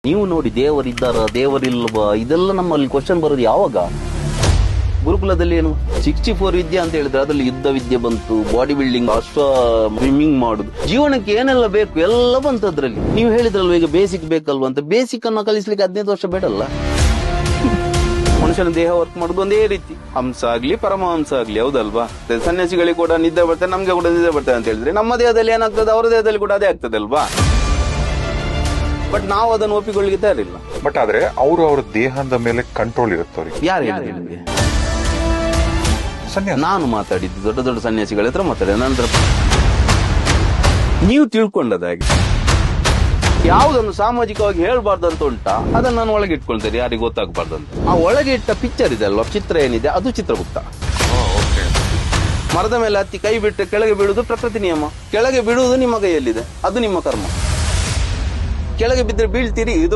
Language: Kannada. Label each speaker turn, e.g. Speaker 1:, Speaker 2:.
Speaker 1: ನೀವು ನೋಡಿ, ದೇವರಿದ್ದಾರ ದೇವರಿಲ್ವಾ ಇದೆಲ್ಲ ನಮ್ಮಲ್ಲಿ ಕ್ವಶನ್ ಬರೋದು ಯಾವಾಗ? ಗುರುಕುಲದಲ್ಲಿ ಏನು 64 ವಿದ್ಯೆ ಅಂತ ಹೇಳಿದ್ರೆ ಅದರಲ್ಲಿ ಯುದ್ಧ ವಿದ್ಯೆ ಬಂತು, ಬಾಡಿ ಬಿಲ್ಡಿಂಗ್, ಸ್ವಿಮ್ಮಿಂಗ್ ಮಾಡುದು, ಜೀವನಕ್ಕೆ ಏನೆಲ್ಲ ಬೇಕು ಎಲ್ಲ ಬಂತು ಅದ್ರಲ್ಲಿ. ನೀವು ಹೇಳಿದ್ರಲ್ವ ಈಗ ಬೇಸಿಕ್ ಬೇಕಲ್ವಾ ಅಂತ. ಬೇಸಿಕ್ ಅನ್ನ ಕಲಿಸ್ಲಿಕ್ಕೆ 15 ವರ್ಷ ಬೇಡಲ್ಲ. ಮನುಷ್ಯನ ದೇಹ ವರ್ಕ್ ಮಾಡುದು ಒಂದೇ ರೀತಿ, ಹಂಸ ಆಗ್ಲಿ ಪರಮಹಂಸ ಆಗ್ಲಿ, ಹೌದಲ್ವಾ? ಸನ್ಯಾಸಿಗಳಿಗೆ ಕೂಡ ನಿದ್ದೆ ಬರ್ತದೆ, ನಮ್ಗೆ ಕೂಡ ನಿದ್ದೆ ಬರ್ತದೆ ಅಂತ ಹೇಳಿದ್ರೆ ನಮ್ಮ ದೇಹದಲ್ಲಿ ಏನಾಗ್ತದೆ ಅವರ ದೇಹದಲ್ಲಿ ಕೂಡ ಅದೇ ಆಗ್ತದೆ ಅಲ್ವಾ? ಬಟ್ ನಾವು ಅದನ್ನು ಒಪ್ಪಿಕೊಳ್ಳಿಕ್ಕೆ ತಯಾರಿಲ್ಲ.
Speaker 2: ಬಟ್ ಆದ್ರೆ ಅವ್ರ ದೇಹದ ಮೇಲೆ ಕಂಟ್ರೋಲ್ ಇರುತ್ತೆ ಅವ್ರಿಗೆ.
Speaker 1: ಯಾರು ಹೇಳಿದ್ರು ನಿಮಗೆ?
Speaker 2: ಸನ್ಯಾಸ
Speaker 1: ನಾನು ಮಾತಾಡಿದ್ದು ದೊಡ್ಡ ದೊಡ್ಡ ಸನ್ಯಾಸಿಗಳ ಹತ್ರ ಮಾತಾಡಿದ ನಂತರ ನೀವು ತಿಳ್ಕೊಂಡದಾಗಿ ಯಾವುದನ್ನು ಸಾಮಾಜಿಕವಾಗಿ ಹೇಳ್ಬಾರ್ದು ಅಂತ ಉಂಟಾ ಅದನ್ನ ನಾನು ಒಳಗೆ ಇಟ್ಕೊಳ್ತೇನೆ, ಯಾರಿಗೆ ಗೊತ್ತಾಗಬಾರ್ದು ಅಂತ. ಆ ಒಳಗೆ ಇಟ್ಟ ಪಿಕ್ಚರ್ ಇದೆ ಅಲ್ವಾ, ಚಿತ್ರ ಏನಿದೆ ಅದು ಚಿತ್ರಗುಪ್ತ. ಮರದ ಮೇಲೆ ಹತ್ತಿ ಕೈ ಬಿಟ್ಟು ಕೆಳಗೆ ಬೀಳುವುದು ಪ್ರಕೃತಿ ನಿಯಮ. ಕೆಳಗೆ ಬೀಳುವುದು ನಿಮ್ಮ ಕೈಯಲ್ಲಿದೆ, ಅದು ನಿಮ್ಮ ಕರ್ಮ. ಕೆಳಗೆ ಬಿದ್ದರೆ ಬೀಳ್ತೀರಿ, ಇದು